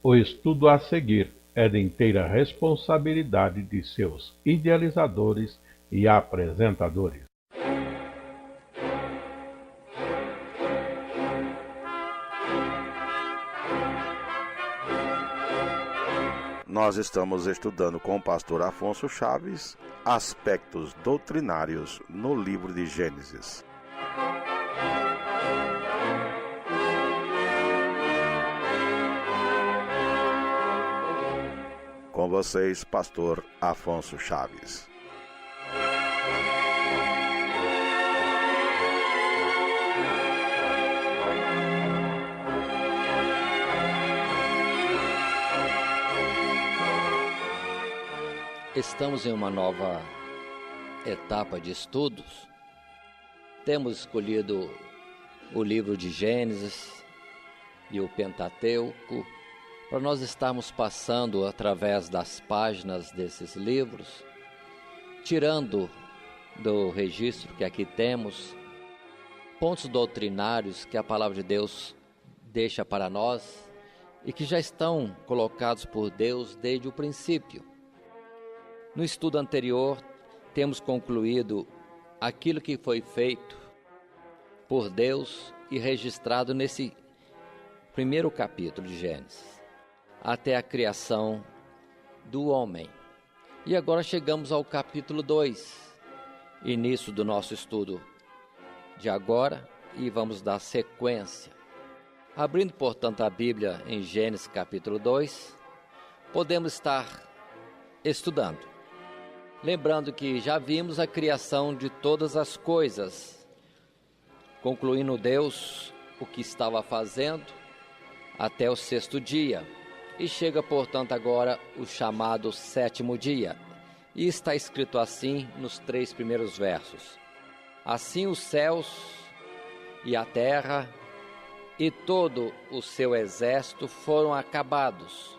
O estudo a seguir é de inteira responsabilidade de seus idealizadores e apresentadores. Nós estamos estudando com o pastor Afonso Chaves aspectos doutrinários no livro de Gênesis. Com vocês, pastor Afonso Chaves. Estamos em uma nova etapa de estudos. Temos escolhido o livro de Gênesis e o Pentateuco para nós estarmos passando através das páginas desses livros, tirando do registro que aqui temos pontos doutrinários que a palavra de Deus deixa para nós e que já estão colocados por Deus desde o princípio. No estudo anterior, temos concluído aquilo que foi feito por Deus e registrado nesse primeiro capítulo de Gênesis, até a criação do homem. E agora chegamos ao capítulo 2, início do nosso estudo de agora, e vamos dar sequência. Abrindo, portanto, a Bíblia em Gênesis capítulo 2, podemos estar estudando. Lembrando que já vimos a criação de todas as coisas, concluindo Deus o que estava fazendo até o sexto dia. E chega, portanto, agora o chamado sétimo dia. E está escrito assim nos 3 primeiros versos: Assim os céus e a terra e todo o seu exército foram acabados.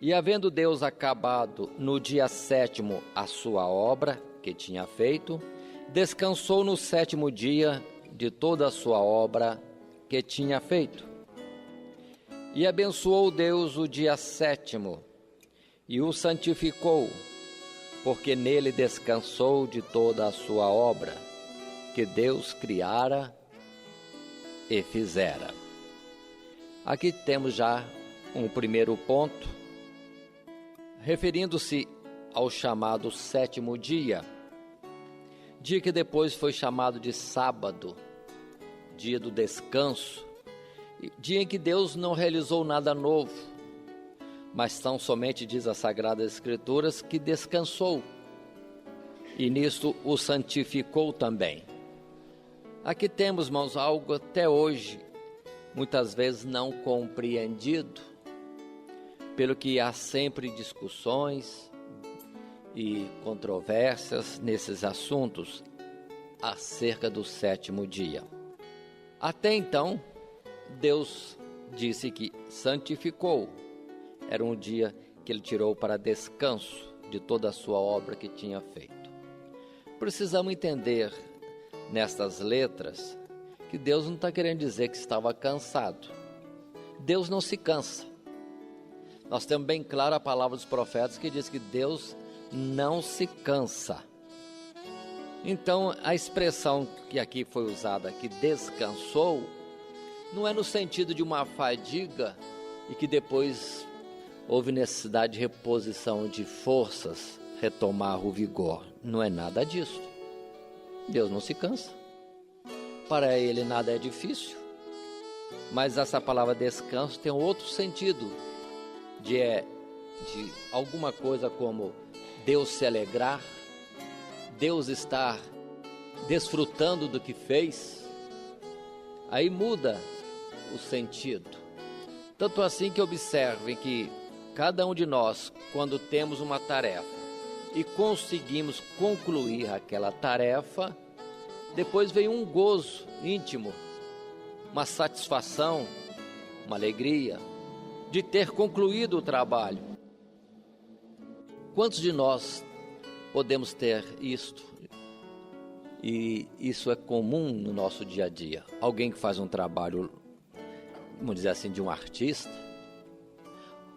E havendo Deus acabado no dia sétimo a sua obra que tinha feito, descansou no sétimo dia de toda a sua obra que tinha feito. E abençoou Deus o dia sétimo e o santificou, porque nele descansou de toda a sua obra que Deus criara e fizera. Aqui temos já um primeiro ponto, referindo-se ao chamado sétimo dia, dia que depois foi chamado de sábado, dia do descanso, dia em que Deus não realizou nada novo, mas tão somente diz as Sagradas Escrituras que descansou, e nisto o santificou também. Aqui temos, irmãos, algo até hoje, muitas vezes não compreendido, pelo que há sempre discussões e controvérsias nesses assuntos acerca do sétimo dia. Até então, Deus disse que santificou. Era um dia que Ele tirou para descanso de toda a sua obra que tinha feito. Precisamos entender nestas letras que Deus não está querendo dizer que estava cansado. Deus não se cansa. Nós temos bem claro a palavra dos profetas que diz que Deus não se cansa. Então, a expressão que aqui foi usada, que descansou, não é no sentido de uma fadiga e que depois houve necessidade de reposição de forças, retomar o vigor. Não é nada disso. Deus não se cansa. Para Ele nada é difícil. Mas essa palavra descanso tem um outro sentido, de alguma coisa como Deus se alegrar, Deus estar desfrutando do que fez. Aí muda o sentido. Tanto assim que observem que cada um de nós, quando temos uma tarefa e conseguimos concluir aquela tarefa, depois vem um gozo íntimo, uma satisfação, uma alegria de ter concluído o trabalho. Quantos de nós podemos ter isto? E isso é comum no nosso dia a dia. Alguém que faz um trabalho, vamos dizer assim, de um artista,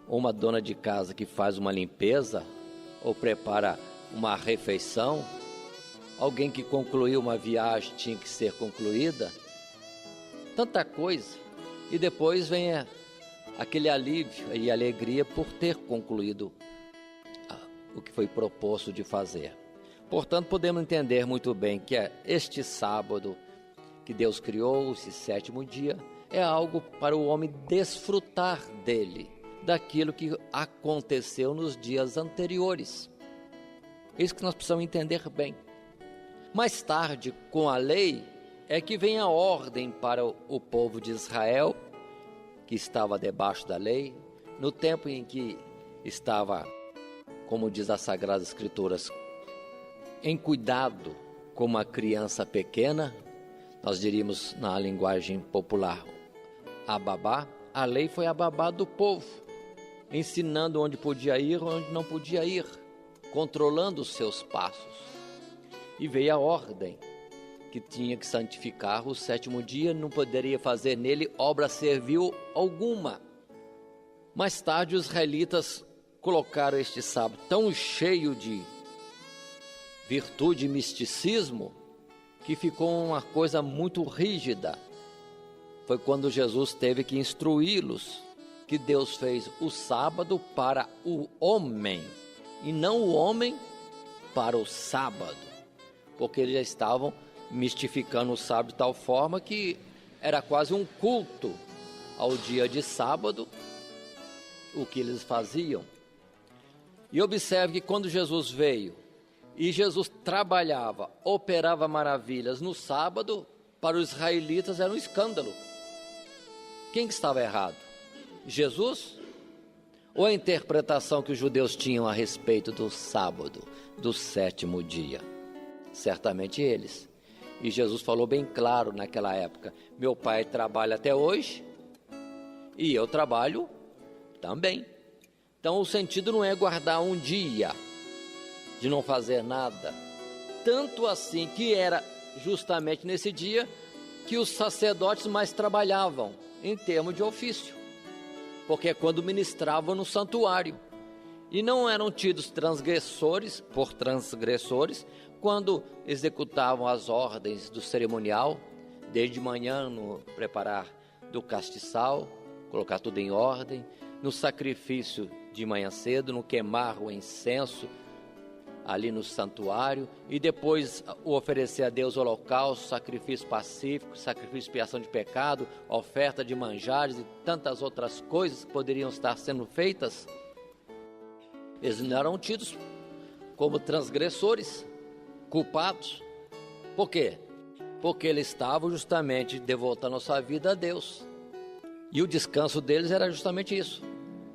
ou uma dona de casa que faz uma limpeza ou prepara uma refeição, alguém que concluiu uma viagem tinha que ser concluída, tanta coisa, e depois vem aquele alívio e alegria por ter concluído o que foi proposto de fazer. Portanto, podemos entender muito bem que este sábado que Deus criou, esse sétimo dia, é algo para o homem desfrutar dele, daquilo que aconteceu nos dias anteriores. Isso que nós precisamos entender bem. Mais tarde, com a lei, é que vem a ordem para o povo de Israel, que estava debaixo da lei, no tempo em que estava, como diz as Sagradas Escrituras, em cuidado como uma criança pequena, nós diríamos na linguagem popular, a babá. A lei foi a babá do povo, ensinando onde podia ir, onde não podia ir, controlando os seus passos. E veio a ordem que tinha que santificar o sétimo dia, não poderia fazer nele obra servil alguma. Mais tarde os israelitas colocaram este sábado tão cheio de virtude e misticismo que ficou uma coisa muito rígida. Foi quando Jesus teve que instruí-los que Deus fez o sábado para o homem e não o homem para o sábado, porque eles já estavam mistificando o sábado de tal forma que era quase um culto ao dia de sábado, o que eles faziam. E observe que quando Jesus veio e Jesus trabalhava, operava maravilhas no sábado, para os israelitas era um escândalo. Quem que estava errado? Jesus? Ou a interpretação que os judeus tinham a respeito do sábado, do sétimo dia? Certamente eles. E Jesus falou bem claro naquela época: meu pai trabalha até hoje e eu trabalho também. Então o sentido não é guardar um dia de não fazer nada. Tanto assim que era justamente nesse dia que os sacerdotes mais trabalhavam em termos de ofício, porque é quando ministravam no santuário. E não eram tidos transgressores quando executavam as ordens do cerimonial, desde manhã no preparar do castiçal, colocar tudo em ordem, no sacrifício de manhã cedo, no queimar o incenso ali no santuário, e depois o oferecer a Deus holocausto, sacrifício pacífico, sacrifício de expiação de pecado, oferta de manjares e tantas outras coisas que poderiam estar sendo feitas. Eles não eram tidos como transgressores, culpados. Por quê? Porque eles estavam justamente devotando a sua vida a Deus. E o descanso deles era justamente isso,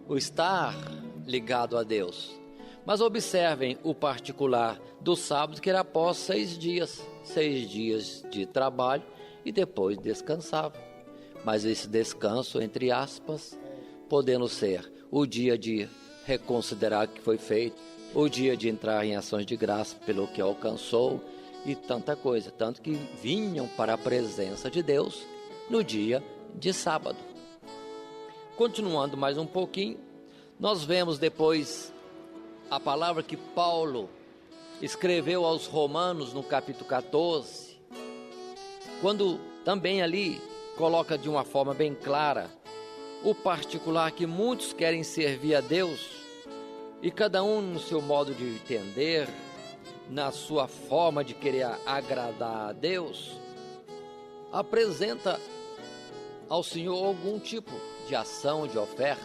o estar ligado a Deus. Mas observem o particular do sábado, que era após 6 dias de trabalho, e depois descansavam. Mas esse descanso, entre aspas, podendo ser o dia de reconsiderar o que foi feito, o dia de entrar em ações de graça pelo que alcançou e tanta coisa. Tanto que vinham para a presença de Deus no dia de sábado. Continuando mais um pouquinho, nós vemos depois a palavra que Paulo escreveu aos Romanos no capítulo 14, quando também ali coloca de uma forma bem clara o particular que muitos querem servir a Deus, e cada um no seu modo de entender, na sua forma de querer agradar a Deus, apresenta ao Senhor algum tipo de ação, de oferta.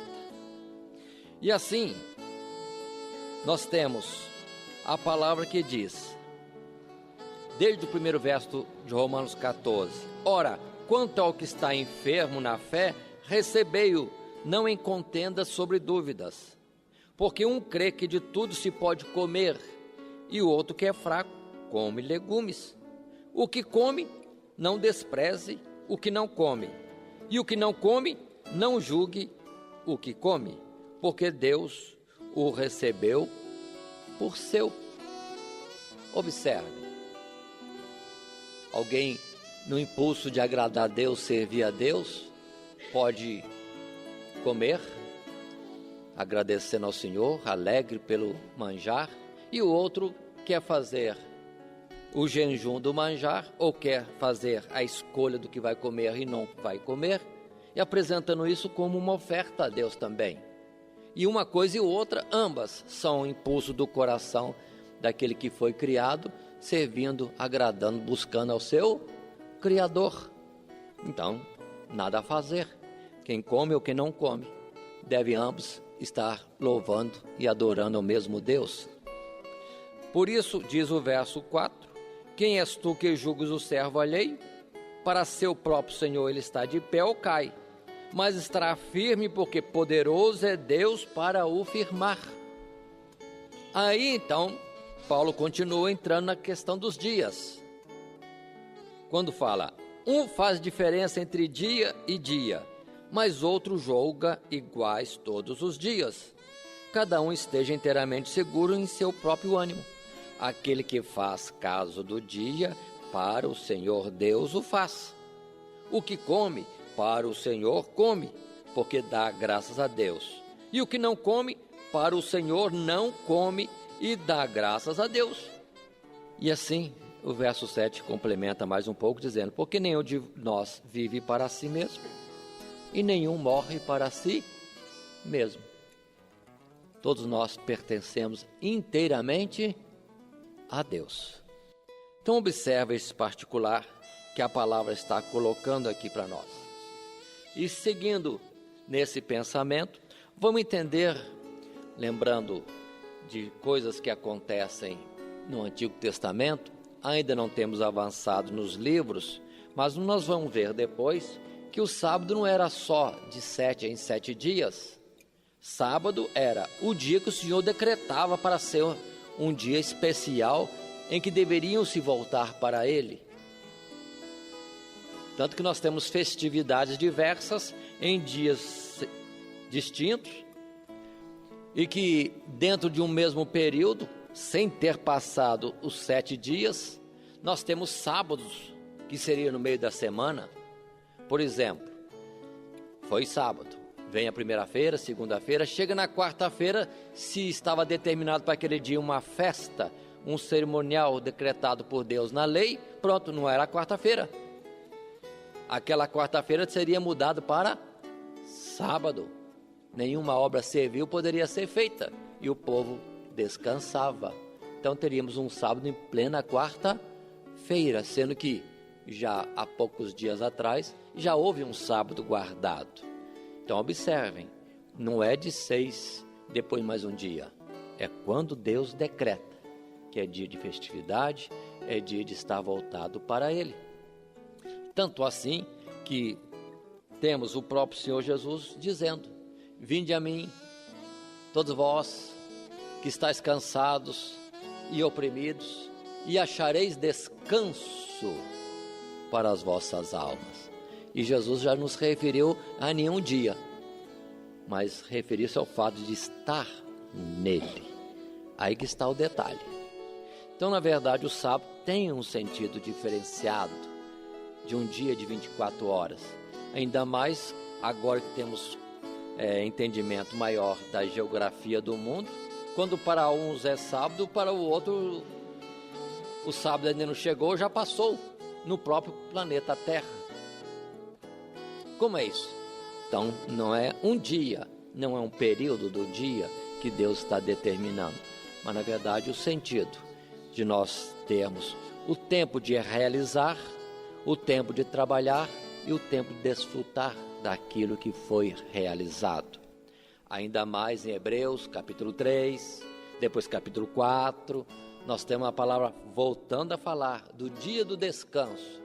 E assim, nós temos a palavra que diz, desde o primeiro verso de Romanos 14: ora, quanto ao que está enfermo na fé, recebei-o, não em contenda sobre dúvidas. Porque um crê que de tudo se pode comer, e o outro que é fraco, come legumes. O que come, não despreze o que não come, e o que não come, não julgue o que come, porque Deus o recebeu por seu. Observe, alguém no impulso de agradar a Deus, servir a Deus, pode comer agradecendo ao Senhor, alegre pelo manjar, e o outro quer fazer o jejum do manjar, ou quer fazer a escolha do que vai comer e não vai comer, e apresentando isso como uma oferta a Deus também. E uma coisa e outra, ambas são impulso do coração daquele que foi criado, servindo, agradando, buscando ao seu Criador. Então, nada a fazer. Quem come ou quem não come, deve ambos estar louvando e adorando ao mesmo Deus. Por isso, diz o verso 4, quem és tu que julgas o servo alheio? Para seu próprio Senhor ele está de pé ou cai, mas estará firme, porque poderoso é Deus para o firmar. Aí então, Paulo continua entrando na questão dos dias. Quando fala, um faz diferença entre dia e dia, mas outro julga iguais todos os dias. Cada um esteja inteiramente seguro em seu próprio ânimo. Aquele que faz caso do dia, para o Senhor Deus o faz. O que come, para o Senhor come, porque dá graças a Deus. E o que não come, para o Senhor não come e dá graças a Deus. E assim, o verso 7 complementa mais um pouco, dizendo, porque nenhum de nós vive para si mesmo, e nenhum morre para si mesmo. Todos nós pertencemos inteiramente a Deus. Então observa esse particular que a palavra está colocando aqui para nós. E seguindo nesse pensamento, vamos entender, lembrando de coisas que acontecem no Antigo Testamento, ainda não temos avançado nos livros, mas nós vamos ver depois que o sábado não era só de 7 em 7 dias. Sábado era o dia que o Senhor decretava para ser um dia especial em que deveriam se voltar para Ele. Tanto que nós temos festividades diversas em dias distintos e que dentro de um mesmo período, sem ter passado os 7 dias, nós temos sábados que seria no meio da semana. Por exemplo, foi sábado, vem a primeira-feira, segunda-feira, chega na quarta-feira, se estava determinado para aquele dia uma festa, um cerimonial decretado por Deus na lei, pronto, não era a quarta-feira. Aquela quarta-feira seria mudado para sábado. Nenhuma obra civil poderia ser feita e o povo descansava. Então teríamos um sábado em plena quarta-feira, sendo que já há poucos dias atrás já houve um sábado guardado. Então observem, não é de 6 depois mais um dia, é quando Deus decreta que é dia de festividade, é dia de estar voltado para Ele. Tanto assim que temos o próprio Senhor Jesus dizendo, vinde a mim, todos vós que estáis cansados e oprimidos, e achareis descanso para as vossas almas. E Jesus já nos referiu a nenhum dia, mas referiu-se ao fato de estar nele. Aí que está o detalhe. Então, na verdade, o sábado tem um sentido diferenciado de um dia de 24 horas. Ainda mais agora que temos entendimento maior da geografia do mundo, quando para uns é sábado, para o outro o sábado ainda não chegou, já passou no próprio planeta Terra. Como é isso? Então, não é um dia, não é um período do dia que Deus está determinando, mas na verdade o sentido de nós termos o tempo de realizar, o tempo de trabalhar e o tempo de desfrutar daquilo que foi realizado. Ainda mais em Hebreus, capítulo 3, depois capítulo 4, nós temos a palavra voltando a falar do dia do descanso.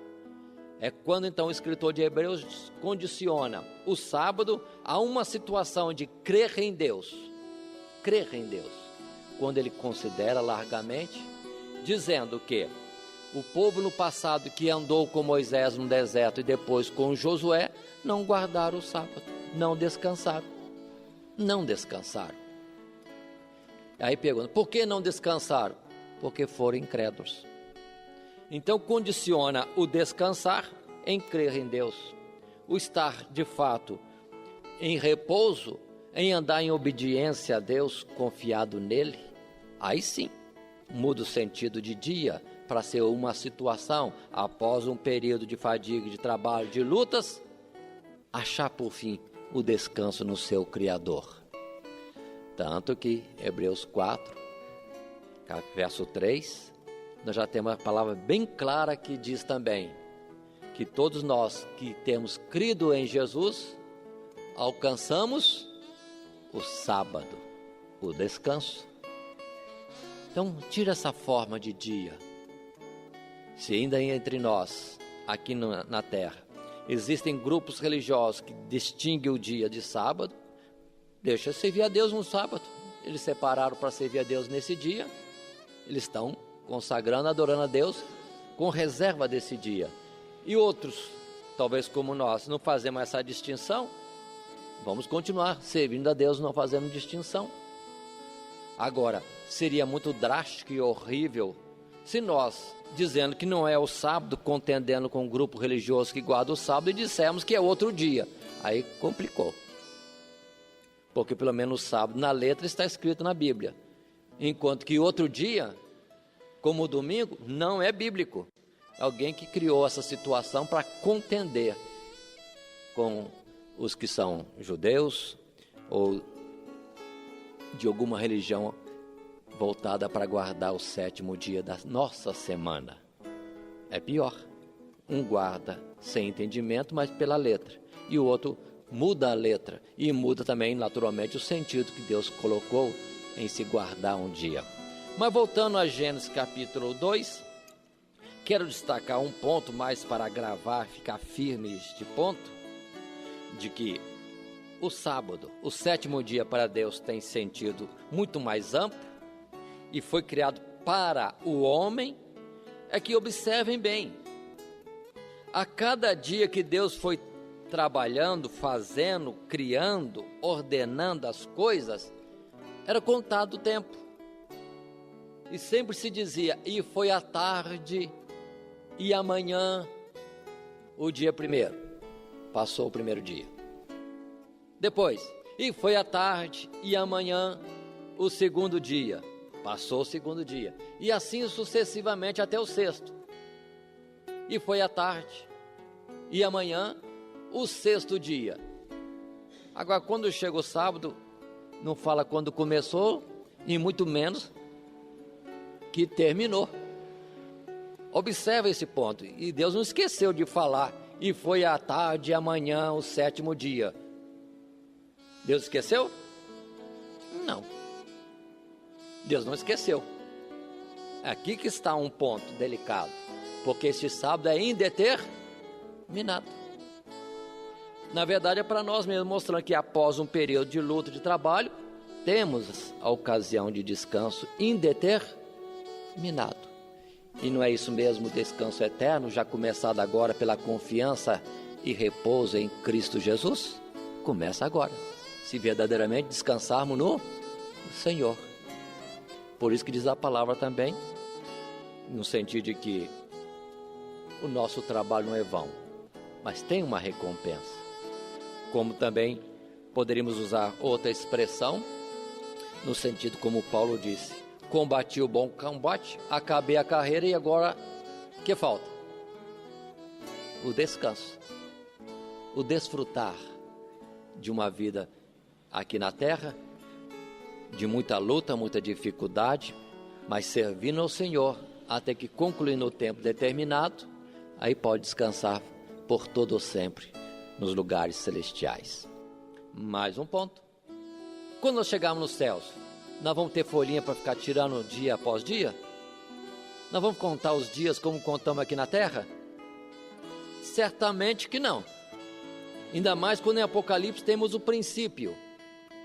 É quando então o escritor de Hebreus condiciona o sábado a uma situação de crer em Deus. Crer em Deus. Quando ele considera largamente, dizendo que o povo no passado que andou com Moisés no deserto e depois com Josué, não guardaram o sábado, não descansaram. Não descansaram. Aí pergunta, por que não descansaram? Porque foram incrédulos. Então condiciona o descansar em crer em Deus. O estar de fato em repouso em andar em obediência a Deus, confiado nele, aí sim, muda o sentido de dia para ser uma situação, após um período de fadiga, de trabalho, de lutas, achar por fim o descanso no seu Criador. Tanto que Hebreus 4, verso 3, nós já temos uma palavra bem clara que diz também que todos nós que temos crido em Jesus, alcançamos o sábado, o descanso. Então, tira essa forma de dia. Se ainda entre nós, aqui na terra, existem grupos religiosos que distinguem o dia de sábado, deixa servir a Deus no sábado. Eles separaram para servir a Deus nesse dia. Eles estão consagrando, adorando a Deus com reserva desse dia. E outros, talvez como nós, não fazemos essa distinção, vamos continuar servindo a Deus, não fazendo distinção. Agora, seria muito drástico e horrível se nós, dizendo que não é o sábado, contendendo com um grupo religioso que guarda o sábado, e dissermos que é outro dia. Aí complicou. Porque pelo menos o sábado, na letra, está escrito na Bíblia. Enquanto que outro dia, como o domingo, não é bíblico. Alguém que criou essa situação para contender com os que são judeus ou de alguma religião voltada para guardar o sétimo dia da nossa semana. É pior. Um guarda sem entendimento, mas pela letra. E o outro muda a letra e muda também naturalmente o sentido que Deus colocou em se guardar um dia. Mas voltando a Gênesis capítulo 2, quero destacar um ponto mais para gravar, ficar firme este ponto, de que o sábado, o sétimo dia para Deus, tem sentido muito mais amplo e foi criado para o homem. É que observem bem, a cada dia que Deus foi trabalhando, fazendo, criando, ordenando as coisas, era contado o tempo. E sempre se dizia, e foi a tarde, e amanhã, o dia primeiro. Passou o primeiro dia. Depois, e foi a tarde, e amanhã, o segundo dia. Passou o segundo dia. E assim sucessivamente até o sexto. E foi a tarde, e amanhã, o sexto dia. Agora, quando chega o sábado, não fala quando começou, e muito menos que terminou. Observa esse ponto. E Deus não esqueceu de falar, e foi à tarde e amanhã o sétimo dia. Deus esqueceu? Não. Deus não esqueceu. Aqui que está um ponto delicado, porque este sábado é indeterminado. Na verdade é para nós mesmos, mostrando que após um período de luta, de trabalho, temos a ocasião de descanso indeterminado. E não é isso mesmo, o descanso eterno, já começado agora pela confiança e repouso em Cristo Jesus? Começa agora, se verdadeiramente descansarmos no Senhor. Por isso que diz a palavra também, no sentido de que o nosso trabalho não é vão, mas tem uma recompensa. Como também poderíamos usar outra expressão, no sentido como Paulo disse, combati o bom combate, acabei a carreira e agora, o que falta? O descanso, o desfrutar de uma vida aqui na terra, de muita luta, muita dificuldade, mas servindo ao Senhor, até que concluir no tempo determinado, aí pode descansar por todo sempre nos lugares celestiais. Mais um ponto. Quando nós chegarmos nos céus, nós vamos ter folhinha para ficar tirando dia após dia? Nós vamos contar os dias como contamos aqui na terra? Certamente que não. Ainda mais quando em Apocalipse temos o princípio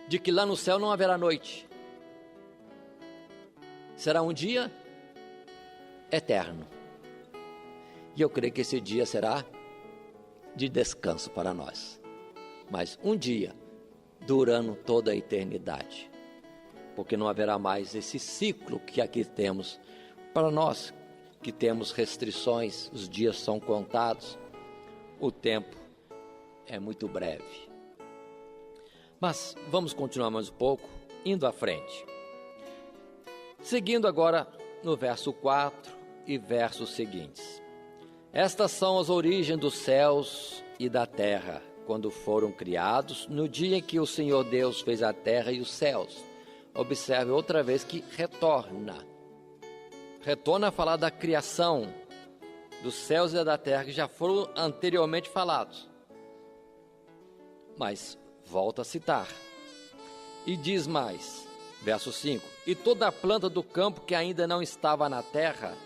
de que lá no céu não haverá noite. Será um dia eterno. E eu creio que esse dia será de descanso para nós. Mas um dia durando toda a eternidade. Porque não haverá mais esse ciclo que aqui temos para nós, que temos restrições, os dias são contados, o tempo é muito breve. Mas vamos continuar mais um pouco, indo à frente. Seguindo agora no verso 4 e versos seguintes. Estas são as origens dos céus e da terra, quando foram criados, no dia em que o Senhor Deus fez a terra e os céus. Observe outra vez que retorna a falar da criação dos céus e da terra, que já foram anteriormente falados. Mas volta a citar. E diz mais, verso 5: E toda a planta do campo que ainda não estava na terra,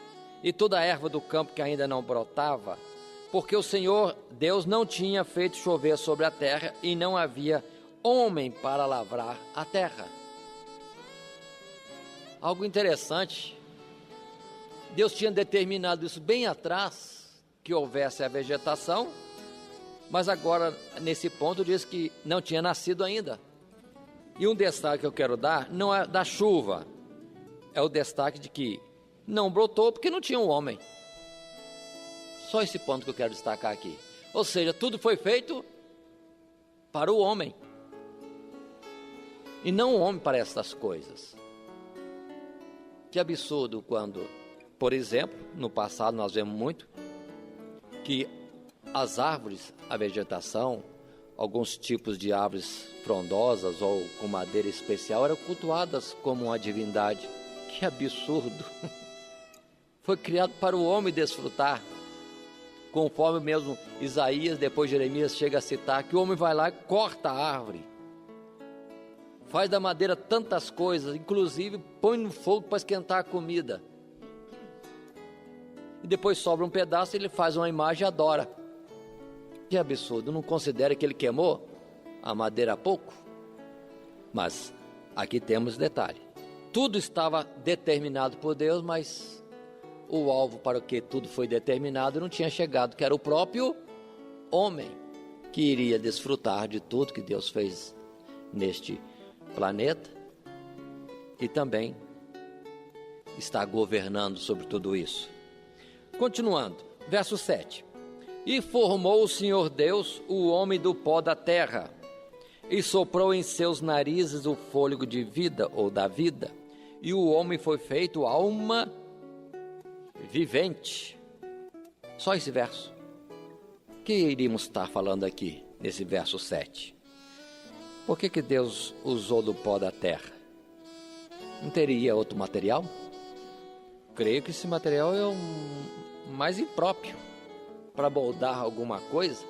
e toda a erva do campo que ainda não brotava, porque o Senhor Deus não tinha feito chover sobre a terra, e não havia homem para lavrar a terra. Algo interessante, Deus tinha determinado isso bem atrás, que houvesse a vegetação, mas agora, nesse ponto, diz que não tinha nascido ainda. E um destaque que eu quero dar, não é da chuva, é o destaque de que não brotou porque não tinha um homem. Só esse ponto que eu quero destacar aqui. Ou seja, tudo foi feito para o homem, e não o homem para estas coisas. Que absurdo quando, por exemplo, no passado nós vemos muito que as árvores, a vegetação, alguns tipos de árvores frondosas ou com madeira especial eram cultuadas como uma divindade. Que absurdo! Foi criado para o homem desfrutar, conforme mesmo Isaías, depois Jeremias chega a citar, que o homem vai lá e corta a árvore, faz da madeira tantas coisas, inclusive põe no fogo para esquentar a comida, e depois sobra um pedaço, ele faz uma imagem e adora. Que absurdo! Não considera que ele queimou a madeira há pouco? Mas aqui temos detalhe: tudo estava determinado por Deus, mas o alvo para o que tudo foi determinado não tinha chegado, que era o próprio homem, que iria desfrutar de tudo que Deus fez neste planeta e também está governando sobre tudo isso. Continuando, verso 7: E formou o Senhor Deus o homem do pó da terra, e soprou em seus narizes o fôlego de vida, ou da vida, e o homem foi feito alma vivente. Só esse verso. O que iríamos estar falando aqui, nesse verso 7? Por que Deus usou do pó da terra? Não teria outro material? Creio que esse material é mais impróprio para moldar alguma coisa.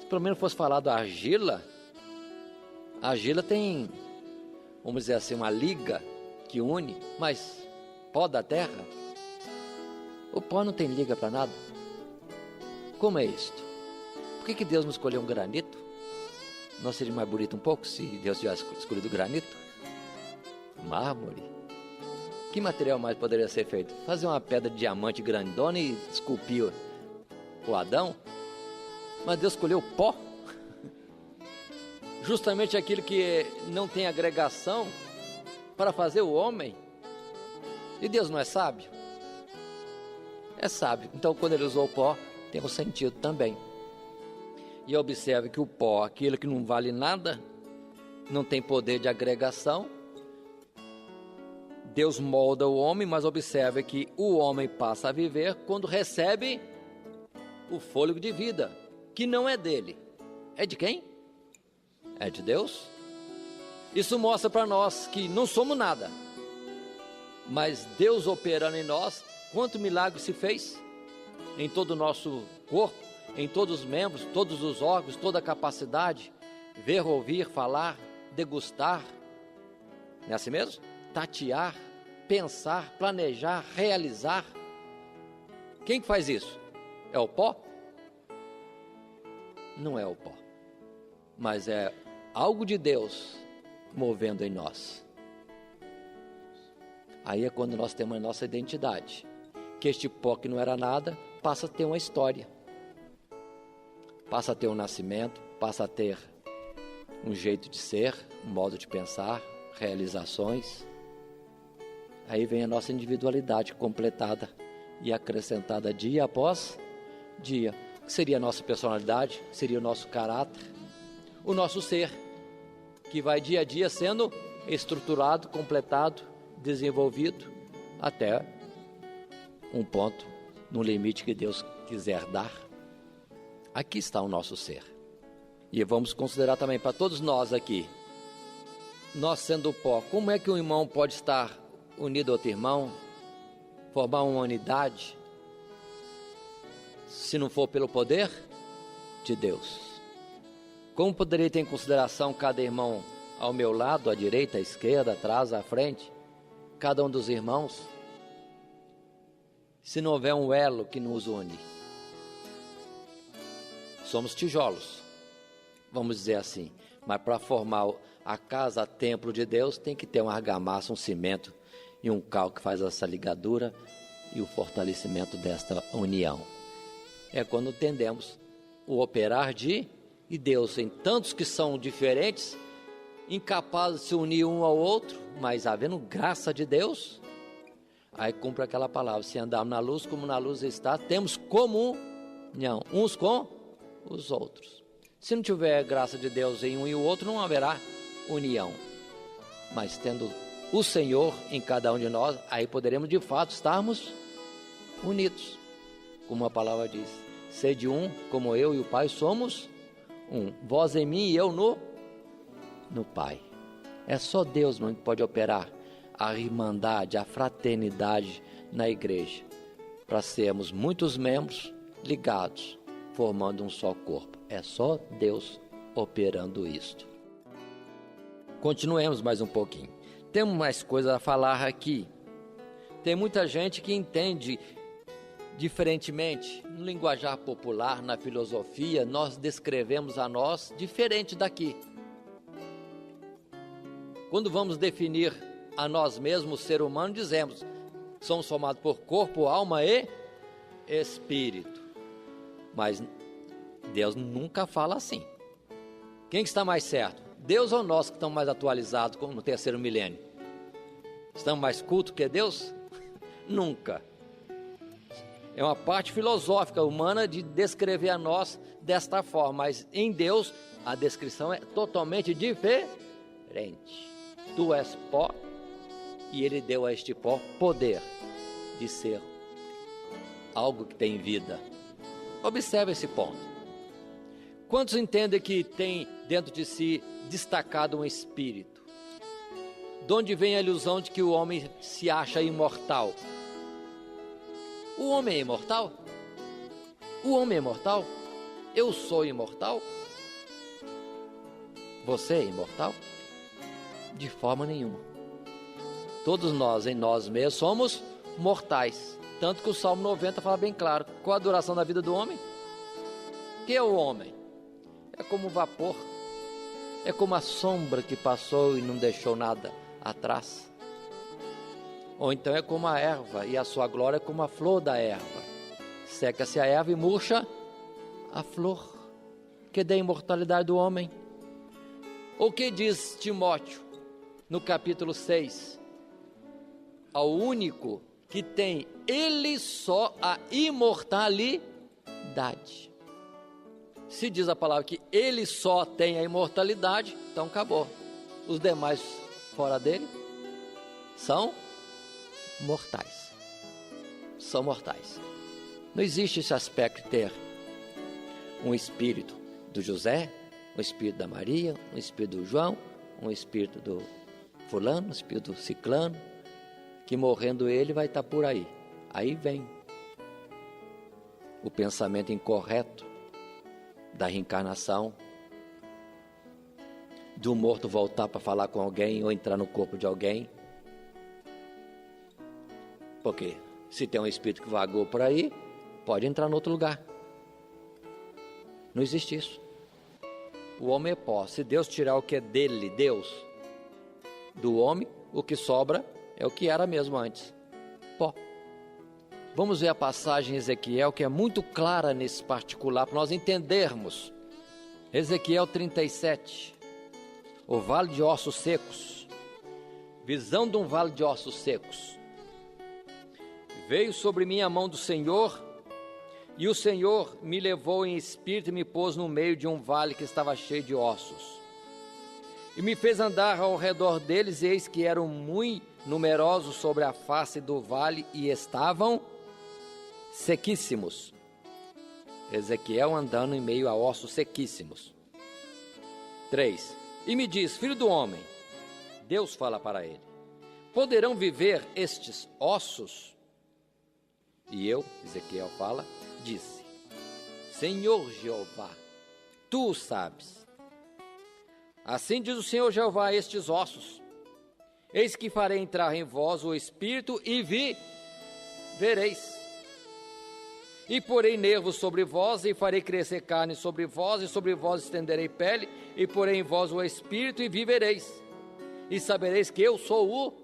Se pelo menos fosse falado argila, a argila tem, vamos dizer assim, uma liga que une, mas pó da terra, o pó não tem liga para nada. Como é isto? Por que Deus não escolheu um granito? Não seria mais bonito um pouco se Deus tivesse escolhido granito? Mármore? Que material mais poderia ser feito? Fazer uma pedra de diamante grandona e esculpir o Adão? Mas Deus escolheu o pó? Justamente aquilo que não tem agregação para fazer o homem. E Deus não é sábio? É sábio. Então, quando ele usou o pó, tem um sentido também. E observe que o pó, aquilo que não vale nada, não tem poder de agregação, Deus molda o homem, mas observe que o homem passa a viver quando recebe o fôlego de vida, que não é dele. É de quem? É de Deus. Isso mostra para nós que não somos nada, mas Deus operando em nós, quanto milagre se fez em todo o nosso corpo, em todos os membros, todos os órgãos, toda a capacidade, ver, ouvir, falar, degustar, não é assim mesmo? Tatear, pensar, planejar, realizar. Quem que faz isso? É o pó? Não é o pó, mas é algo de Deus movendo em nós. Aí é quando nós temos a nossa identidade, que este pó que não era nada passa a ter uma história, passa a ter um nascimento, passa a ter um jeito de ser, um modo de pensar, realizações. Aí vem a nossa individualidade completada e acrescentada dia após dia, que seria a nossa personalidade, seria o nosso caráter, o nosso ser. que vai dia a dia sendo estruturado, completado, desenvolvido, até um ponto, no limite que Deus quiser dar. Aqui está o nosso ser. E vamos considerar também para todos nós aqui, nós sendo pó, como é que um irmão pode estar unido a outro irmão, formar uma unidade, se não for pelo poder de Deus? Como poderia ter em consideração cada irmão ao meu lado, à direita, à esquerda, atrás, à frente, cada um dos irmãos, se não houver um elo que nos une? Somos tijolos, vamos dizer assim, mas para formar a casa, templo de Deus, tem que ter uma argamassa, um cimento e um cal que faz essa ligadura e o fortalecimento desta união. É quando entendemos o operar de e Deus em tantos que são diferentes, incapazes de se unir um ao outro, mas havendo graça de Deus, aí cumpre aquela palavra: se andarmos na luz como na luz está, temos comunhão uns com os outros. Se não tiver graça de Deus em um e o outro, não haverá união. Mas tendo o Senhor em cada um de nós, aí poderemos de fato estarmos unidos. Como a palavra diz: sede um, como eu e o Pai somos um. Vós em mim e eu no Pai. É só Deus, mano, que pode operar a irmandade, a fraternidade na igreja, para sermos muitos membros ligados, formando um só corpo. É só Deus operando isto. Continuemos mais um pouquinho. Temos mais coisas a falar aqui. Tem muita gente que entende diferentemente. No linguajar popular, na filosofia, nós descrevemos a nós diferente daqui. Quando vamos definir a nós mesmos, ser humano, dizemos: somos formados por corpo, alma e espírito. Mas Deus nunca fala assim. Quem está mais certo? Deus ou nós que estamos mais atualizados no terceiro milênio? Estamos mais cultos que Deus? Nunca. É uma parte filosófica humana de descrever a nós desta forma, mas em Deus a descrição é totalmente diferente. Tu és pó e Ele deu a este pó poder de ser algo que tem vida. Observe esse ponto. Quantos entendem que tem dentro de si destacado um espírito? De onde vem a ilusão de que o homem se acha imortal? O homem é imortal? O homem é imortal? Eu sou imortal? Você é imortal? De forma nenhuma. Todos nós, em nós mesmos, somos mortais. Tanto que o Salmo 90 fala bem claro: qual a duração da vida do homem? Que é o homem? É como o vapor, é como a sombra que passou e não deixou nada atrás. Ou então é como a erva, e a sua glória é como a flor da erva. Seca-se a erva e murcha a flor, que dá a imortalidade do homem. O que diz Timóteo no capítulo 6? Ao único que tem ele só a imortalidade. Se diz a palavra que ele só tem a imortalidade, então acabou. Os demais fora dele são mortais. São mortais. Não existe esse aspecto de ter um espírito do José, um espírito da Maria, um espírito do João, um espírito do fulano, um espírito do ciclano, que morrendo ele vai estar por aí. Aí vem o pensamento incorreto da reencarnação, do morto voltar para falar com alguém ou entrar no corpo de alguém. Porque se tem um espírito que vagou por aí, pode entrar em outro lugar. Não existe isso. O homem é pó. Se Deus tirar o que é dele, Deus, do homem, o que sobra é o que era mesmo antes: pó. Vamos ver a passagem em Ezequiel, que é muito clara nesse particular, para nós entendermos. Ezequiel 37, o vale de ossos secos. Visão de um vale de ossos secos. Veio sobre mim a mão do Senhor, e o Senhor me levou em espírito e me pôs no meio de um vale que estava cheio de ossos. E me fez andar ao redor deles, e eis que eram muito numerosos sobre a face do vale, e estavam sequíssimos. Ezequiel andando em meio a ossos sequíssimos. 3. E me diz: filho do homem, Deus fala para ele, poderão viver estes ossos? E eu, Ezequiel fala, disse: Senhor Jeová, tu o sabes. Assim diz o Senhor Jeová a estes ossos: eis que farei entrar em vós o espírito, e vereis. E porei nervos sobre vós, e farei crescer carne sobre vós, e sobre vós estenderei pele, e porei em vós o espírito, e vivereis. E sabereis que eu sou o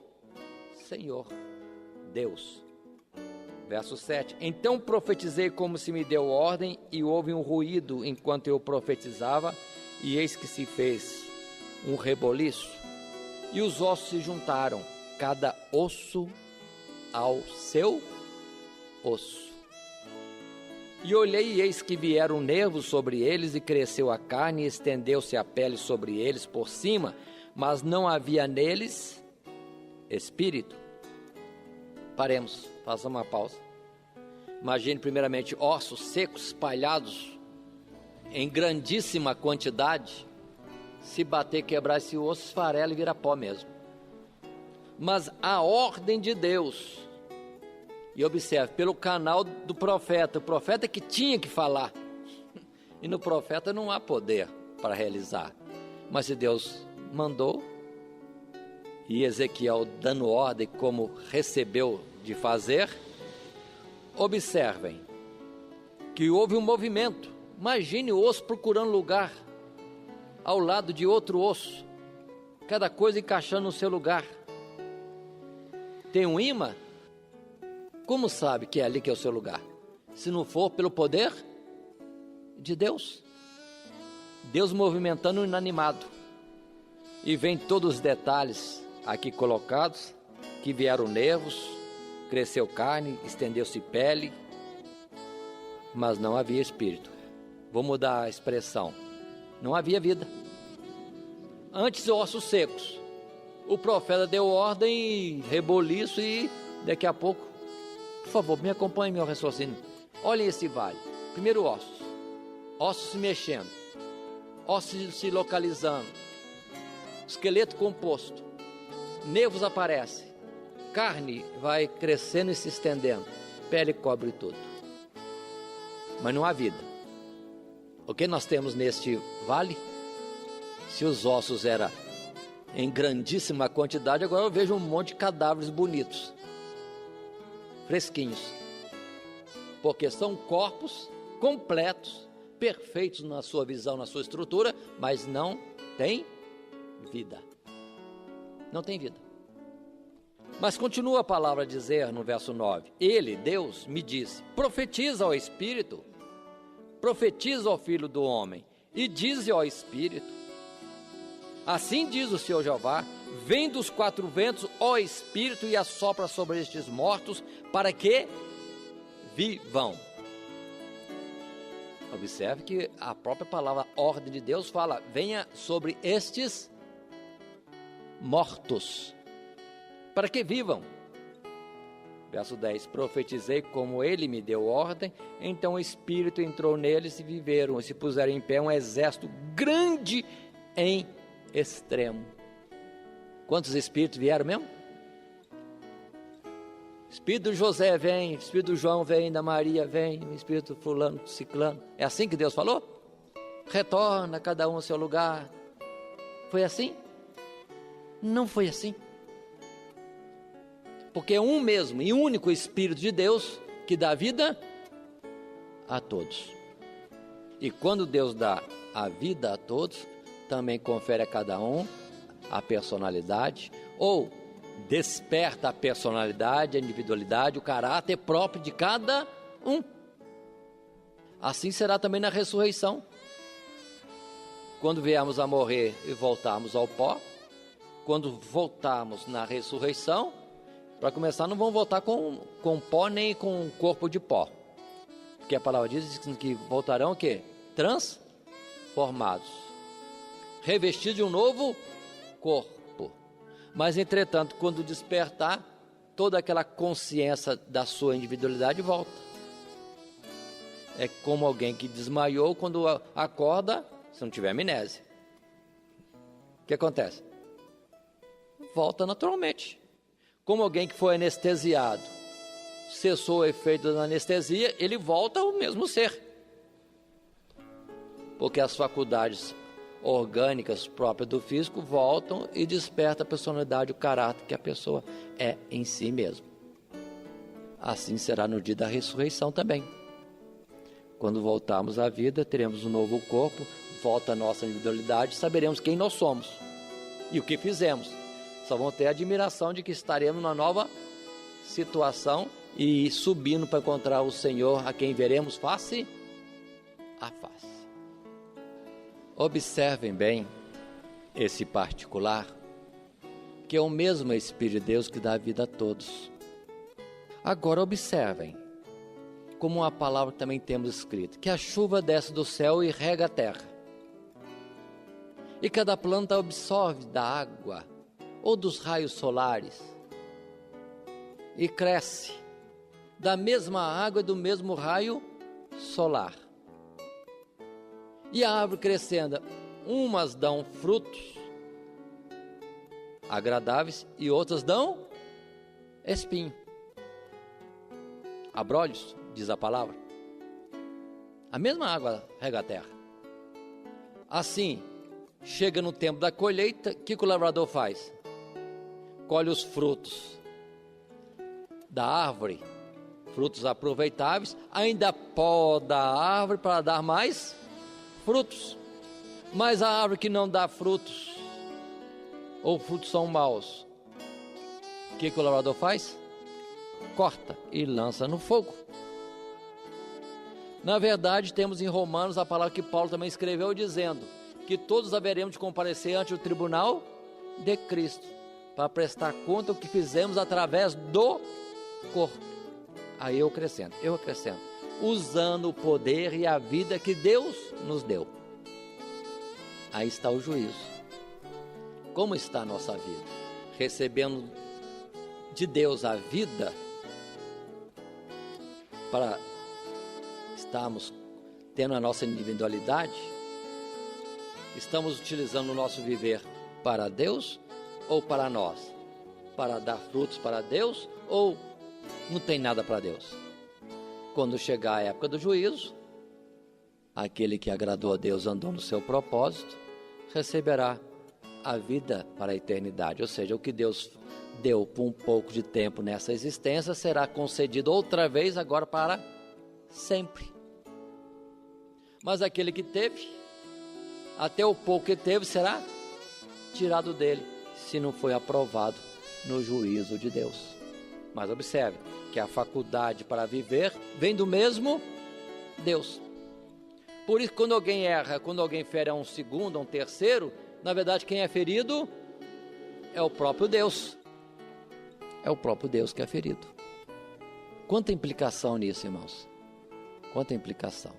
Senhor Deus. Verso 7. Então profetizei como se me deu ordem, e houve um ruído enquanto eu profetizava, e eis que se fez um reboliço, e os ossos se juntaram, cada osso ao seu osso. E olhei, e eis que vieram nervos sobre eles, e cresceu a carne, e estendeu-se a pele sobre eles por cima, mas não havia neles espírito. Paremos, faça uma pausa. Imagine primeiramente ossos secos espalhados em grandíssima quantidade. Se bater, quebrar esse osso, esfarela e vira pó mesmo. Mas a ordem de Deus, e observe, pelo canal do profeta, o profeta que tinha que falar, e no profeta não há poder para realizar, mas se Deus mandou, e Ezequiel dando ordem como recebeu de fazer, observem que houve um movimento. Imagine o osso procurando lugar ao lado de outro osso, cada coisa encaixando no seu lugar. Tem um imã? Como sabe que é ali que é o seu lugar? Se não for pelo poder de Deus. Deus movimentando o inanimado. E vem todos os detalhes aqui colocados, que vieram nervos, cresceu carne, estendeu-se pele, mas não havia espírito. Vou mudar a expressão. Não havia vida. Antes, ossos secos. O profeta deu ordem, reboliço, e daqui a pouco, por favor, me acompanhe meu raciocínio. Olhem esse vale. Primeiro ossos. Ossos se mexendo. Ossos se localizando. Esqueleto composto. Nervos aparecem. Carne vai crescendo e se estendendo. Pele cobre tudo. Mas não há vida. O que nós temos neste vale? Se os ossos eram em grandíssima quantidade, agora eu vejo um monte de cadáveres bonitos, fresquinhos, porque são corpos completos, perfeitos na sua visão, na sua estrutura, mas não tem vida. Não tem vida. Mas continua a palavra a dizer no verso 9: Ele, Deus, me disse: profetiza ao Espírito, profetiza ao Filho do Homem, e dize ao Espírito: assim diz o Senhor Jeová, vem dos quatro ventos, ó Espírito, e assopra sobre estes mortos, para que vivam. Observe que a própria palavra ordem de Deus fala: venha sobre estes mortos, para que vivam. Verso 10: profetizei como ele me deu ordem, então o Espírito entrou neles e viveram, e se puseram em pé um exército grande em extremo. Quantos espíritos vieram mesmo? Espírito do José vem, Espírito do João vem, da Maria vem, o Espírito fulano, ciclano. É assim que Deus falou? Retorna cada um ao seu lugar. Foi assim? Não foi assim. Porque é um mesmo e único Espírito de Deus que dá vida a todos. E quando Deus dá a vida a todos, também confere a cada um a personalidade, ou desperta a personalidade, a individualidade, o caráter próprio de cada um. Assim será também na ressurreição. Quando viemos a morrer e voltarmos ao pó, quando voltarmos na ressurreição, para começar, não vão voltar com pó nem com corpo de pó, porque a palavra diz que voltarão o quê? Transformados, revestidos de um novo corpo. Mas, entretanto, quando despertar, toda aquela consciência da sua individualidade volta. É como alguém que desmaiou, quando acorda, se não tiver amnésia. O que acontece? Volta naturalmente. Como alguém que foi anestesiado, cessou o efeito da anestesia, ele volta ao mesmo ser. Porque as faculdades orgânicas próprias do físico voltam e desperta a personalidade, o caráter que a pessoa é em si mesmo. Assim será no dia da ressurreição também. Quando voltarmos à vida, teremos um novo corpo, volta a nossa individualidade, saberemos quem nós somos e o que fizemos. Só vão ter a admiração de que estaremos numa nova situação e subindo para encontrar o Senhor, a quem veremos face a face. Observem bem esse particular, que é o mesmo Espírito de Deus que dá vida a todos. Agora observem, como uma palavra que também temos escrito, que a chuva desce do céu e rega a terra. E cada planta absorve da água ou dos raios solares e cresce da mesma água e do mesmo raio solar. E a árvore crescendo, umas dão frutos agradáveis e outras dão espinho. Abrolhos, diz a palavra. A mesma água rega a terra. Assim, chega no tempo da colheita, o que o lavrador faz? Colhe os frutos da árvore, frutos aproveitáveis, ainda poda a árvore para dar mais frutos. Mas a árvore que não dá frutos, ou frutos são maus, o que o lavrador faz? Corta e lança no fogo. Na verdade, temos em Romanos a palavra que Paulo também escreveu, dizendo que todos haveremos de comparecer ante o tribunal de Cristo, para prestar conta do que fizemos através do corpo. Aí eu acrescento, usando o poder e a vida que Deus nos deu. Aí está o juízo. Como está a nossa vida? Recebendo de Deus a vida para estarmos tendo a nossa individualidade? Estamos utilizando o nosso viver para Deus ou para nós? Para dar frutos para Deus ou não tem nada para Deus? Quando chegar a época do juízo, aquele que agradou a Deus, andou no seu propósito, receberá a vida para a eternidade. Ou seja, o que Deus deu por um pouco de tempo nessa existência será concedido outra vez agora para sempre. Mas aquele que teve, até o pouco que teve, será tirado dele, se não foi aprovado no juízo de Deus. Mas observe que a faculdade para viver vem do mesmo Deus. Por isso, quando alguém erra, quando alguém fere a um segundo, a um terceiro, na verdade quem é ferido é o próprio Deus. É o próprio Deus que é ferido. Quanta implicação nisso, irmãos? Quanta implicação.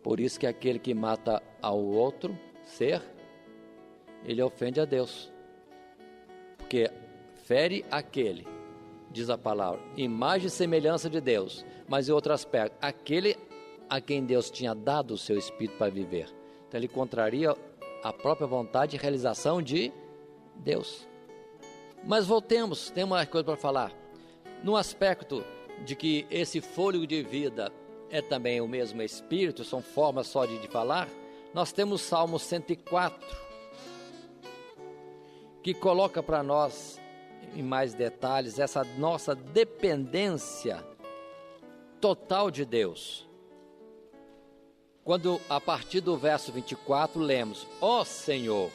Por isso que aquele que mata ao outro ser, ele ofende a Deus. Porque fere aquele, diz a palavra, imagem e semelhança de Deus. Mas em outro aspecto, aquele a quem Deus tinha dado o seu Espírito para viver. Então ele contraria a própria vontade e realização de Deus. Mas voltemos, tem uma coisa para falar. No aspecto de que esse fôlego de vida é também o mesmo Espírito, são formas só de falar, nós temos o Salmo 104, que coloca para nós, em mais detalhes, essa nossa dependência total de Deus. Quando, a partir do verso 24, lemos: ó Senhor,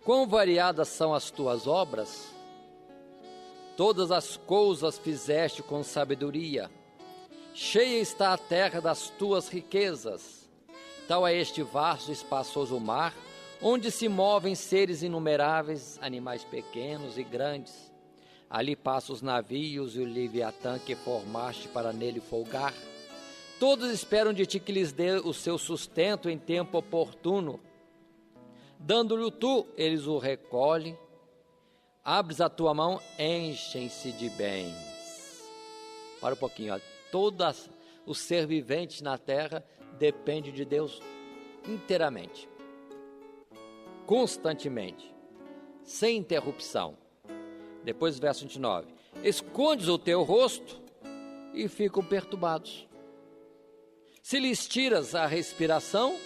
quão variadas são as tuas obras, todas as coisas fizeste com sabedoria, cheia está a terra das tuas riquezas, tal é este vasto e espaçoso mar, onde se movem seres inumeráveis, animais pequenos e grandes. Ali passam os navios e o Leviatã que formaste para nele folgar. Todos esperam de ti que lhes dê o seu sustento em tempo oportuno. Dando-lhe tu, eles o recolhem. Abres a tua mão, enchem-se de bens. Para um pouquinho, ó. Todo o ser vivente na terra depende de Deus inteiramente, constantemente, sem interrupção. Depois, verso 29. Escondes o teu rosto e ficam perturbados. Se lhes tiras a respiração,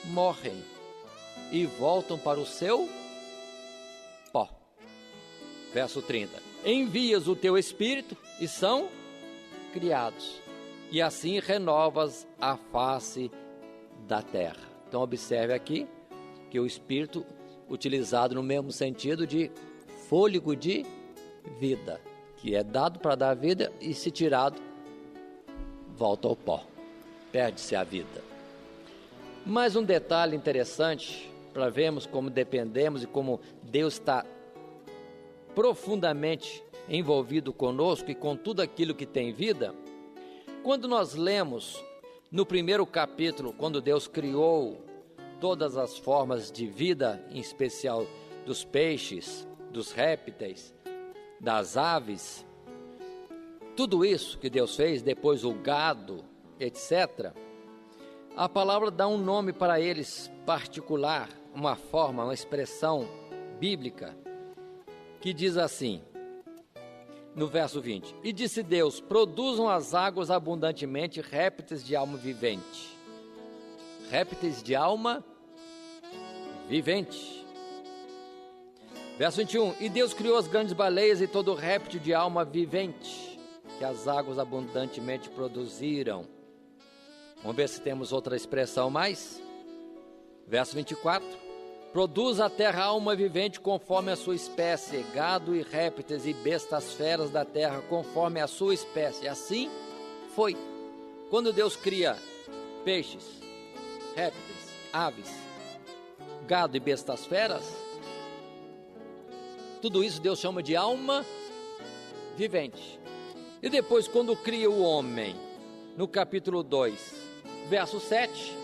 morrem e voltam para o seu pó. Verso 30. Envias o teu espírito e são criados, e assim renovas a face da terra. Então observe aqui que o espírito utilizado no mesmo sentido de fôlego de vida, que é dado para dar vida e se tirado, volta ao pó, perde-se a vida. Mais um detalhe interessante para vermos como dependemos e como Deus está profundamente envolvido conosco e com tudo aquilo que tem vida. Quando nós lemos no primeiro capítulo, quando Deus criou todas as formas de vida, em especial dos peixes, dos répteis, das aves, tudo isso que Deus fez, depois o gado, etc., a palavra dá um nome para eles particular, uma forma, uma expressão bíblica, que diz assim, no verso 20: E disse Deus, produzam as águas abundantemente répteis de alma vivente. Répteis de alma vivente. Verso 21, e Deus criou as grandes baleias e todo réptil de alma vivente, que as águas abundantemente produziram. Vamos ver se temos outra expressão mais. Verso 24, produz a terra alma vivente conforme a sua espécie, gado e répteis e bestas feras da terra conforme a sua espécie. Assim foi. Quando Deus cria peixes, répteis, aves, gado e bestas feras, tudo isso Deus chama de alma vivente. E depois, quando cria o homem, no capítulo 2, verso 7,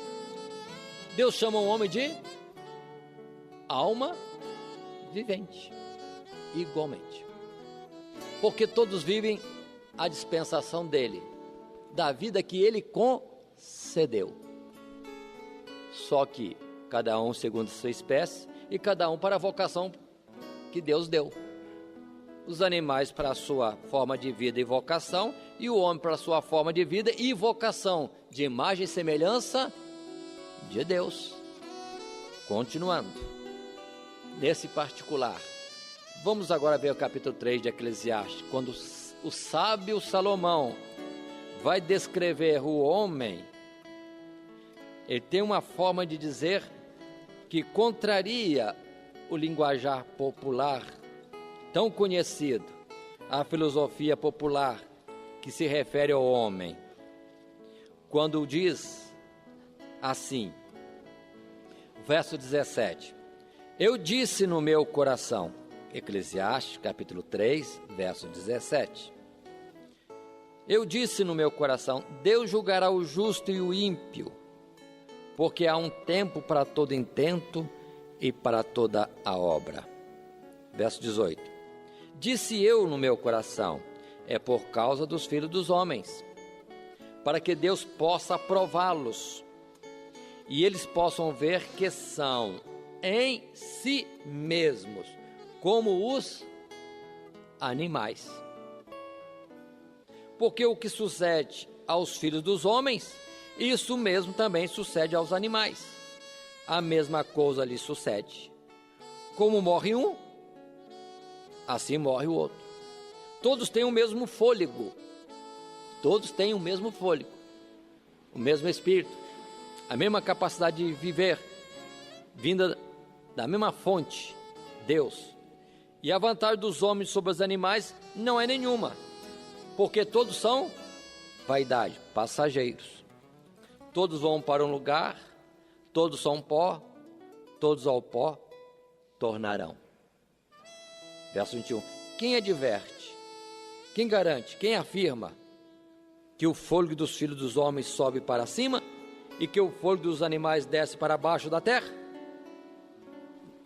Deus chama o homem de alma vivente, igualmente. Porque todos vivem a dispensação dele, da vida que ele concedeu. Só que cada um segundo a sua espécie e cada um para a vocação que Deus deu. Os animais para a sua forma de vida e vocação, e o homem para a sua forma de vida e vocação, de imagem e semelhança de Deus. Continuando, nesse particular, vamos agora ver o capítulo 3 de Eclesiastes, quando o sábio Salomão vai descrever o homem. Ele tem uma forma de dizer que contraria o linguajar popular tão conhecido, a filosofia popular que se refere ao homem, quando diz assim, verso 17, eu disse no meu coração, Eclesiastes capítulo 3, verso 17, eu disse no meu coração, Deus julgará o justo e o ímpio, porque há um tempo para todo intento e para toda a obra. Verso 18, disse eu no meu coração, é por causa dos filhos dos homens, para que Deus possa prová-los, e eles possam ver que são em si mesmos como os animais. Porque o que sucede aos filhos dos homens, isso mesmo também sucede aos animais. A mesma coisa lhe sucede. Como morre um, assim morre o outro. Todos têm o mesmo fôlego. Todos têm o mesmo fôlego, o mesmo espírito, a mesma capacidade de viver, vinda da mesma fonte, Deus. E a vantagem dos homens sobre os animais não é nenhuma, porque todos são vaidade, passageiros. Todos vão para um lugar, todos são pó, todos ao pó tornarão. Verso 21. Quem adverte? Quem garante? Quem afirma que o fôlego dos filhos dos homens sobe para cima e que o fôlego dos animais desce para baixo da terra?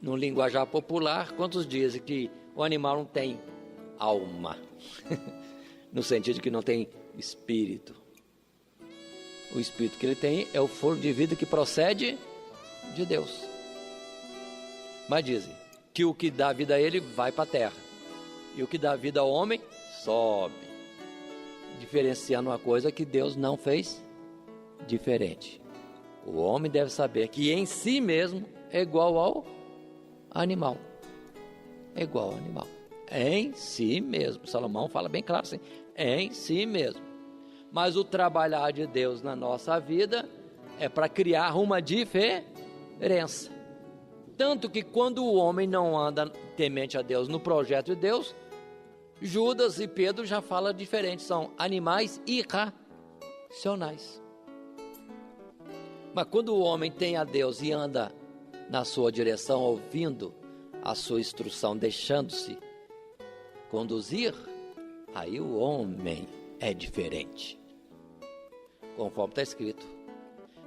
no linguajar popular, quantos dizem que o animal não tem alma? No sentido de que não tem espírito. O espírito que ele tem é o fôlego de vida que procede de Deus. Mas dizem que o que dá vida a ele vai para a terra, e o que dá vida ao homem sobe, diferenciando uma coisa que Deus não fez diferente. O homem deve saber que em si mesmo é igual ao animal. É igual ao animal. Em si mesmo. Salomão fala bem claro assim, em si mesmo. Mas o trabalhar de Deus na nossa vida é para criar uma diferença. Tanto que quando o homem não anda temente a Deus no projeto de Deus, Judas e Pedro já falam diferente, são animais irracionais. Mas quando o homem tem a Deus e anda na sua direção, ouvindo a sua instrução, deixando-se conduzir, aí o homem é diferente. Conforme está escrito,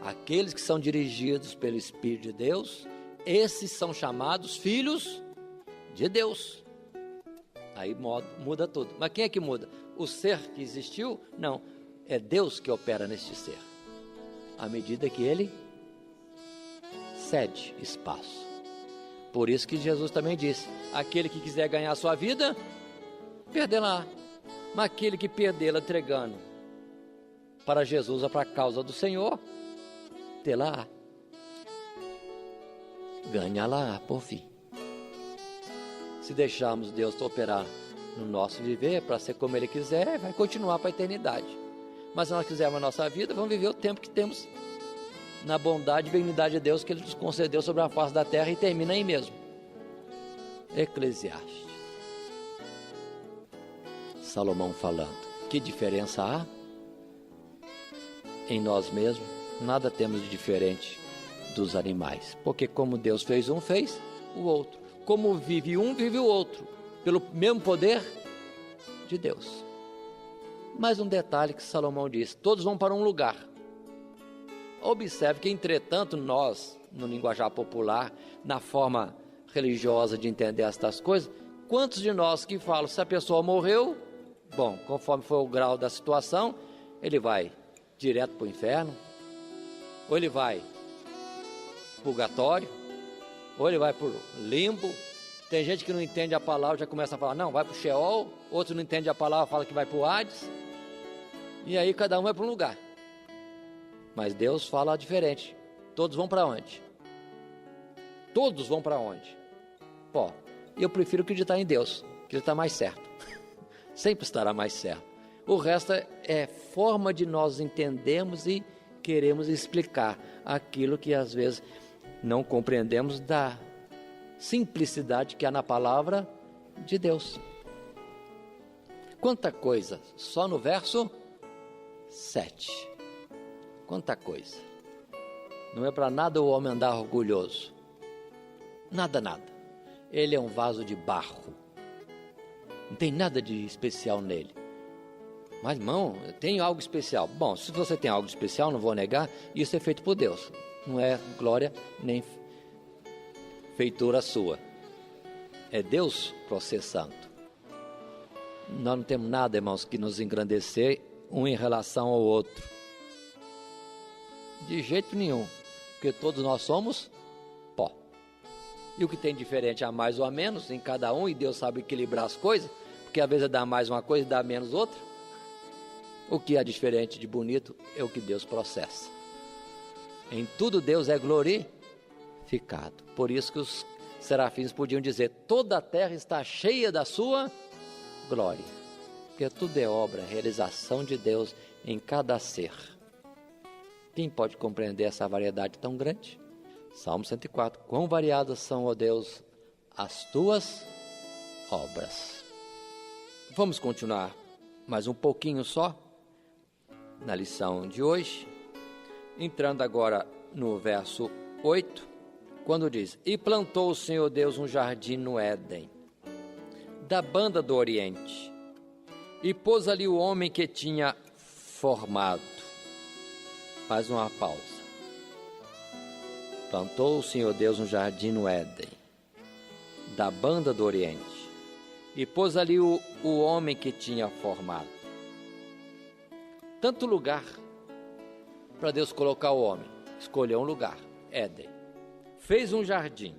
aqueles que são dirigidos pelo Espírito de Deus, esses são chamados filhos de Deus. Aí muda tudo. Mas quem é que muda? O ser que existiu? Não, é Deus que opera neste ser, à medida que ele cede espaço. Por isso que Jesus também disse, aquele que quiser ganhar a sua vida, perdê-la. Mas aquele que perdê-la entregando para Jesus ou para a causa do Senhor, tê-la, ganha-la por fim. Se deixarmos Deus operar no nosso viver para ser como Ele quiser, vai continuar para a eternidade. Mas se nós quisermos a nossa vida, vamos viver o tempo que temos na bondade e benignidade de Deus que Ele nos concedeu sobre a face da terra, e termina aí mesmo. Eclesiastes. Salomão falando, que diferença há? Em nós mesmos, nada temos de diferente dos animais, porque como Deus fez um, fez o outro. Como vive um, vive o outro, pelo mesmo poder de Deus. Mais um detalhe que Salomão diz, todos vão para um lugar. Observe que, entretanto, nós, no linguajar popular, na forma religiosa de entender estas coisas, quantos de nós que falam, se a pessoa morreu, bom, conforme for o grau da situação, ele vai direto para o inferno, ou ele vai para o purgatório, ou ele vai para o limbo. Tem gente que não entende a palavra, já começa a falar, não, vai para o Sheol. Outro não entende a palavra, fala que vai para o Hades. E aí cada um vai para um lugar. Mas Deus fala diferente. Todos vão para onde? Todos vão para onde? Pô, eu prefiro acreditar em Deus, que Ele está mais certo. Sempre estará mais certo. O resto é forma de nós entendermos e queremos explicar aquilo que às vezes não compreendemos da simplicidade que há na palavra de Deus. Quanta coisa, só no verso 7. Quanta coisa. Não é para nada o homem andar orgulhoso. Nada, nada. Ele é um vaso de barro. Não tem nada de especial nele. Mas, irmão, tem algo especial. Bom, se você tem algo especial, não vou negar, isso é feito por Deus. Não é glória nem feitura sua. É Deus processando. Nós não temos nada, irmãos, que nos engrandecer um em relação ao outro. De jeito nenhum. Porque todos nós somos pó. E o que tem diferente a mais ou a menos em cada um, e Deus sabe equilibrar as coisas, porque às vezes dá mais uma coisa e dá menos outra. O que é diferente de bonito é o que Deus processa. Em tudo Deus é glorificado. Por isso que os serafins podiam dizer, toda a terra está cheia da sua glória. Porque tudo é obra, realização de Deus em cada ser. Quem pode compreender essa variedade tão grande? Salmo 104. Quão variadas são, ó Deus, as tuas obras. Vamos continuar mais um pouquinho só na lição de hoje, entrando agora no verso 8, quando diz, e plantou o Senhor Deus um jardim no Éden, da banda do Oriente, e pôs ali o homem que tinha formado. Faz uma pausa. Plantou o Senhor Deus um jardim no Éden. da banda do Oriente, e pôs ali o homem que tinha formado. Tanto lugar para Deus colocar o homem. Escolheu um lugar, Éden. Fez um jardim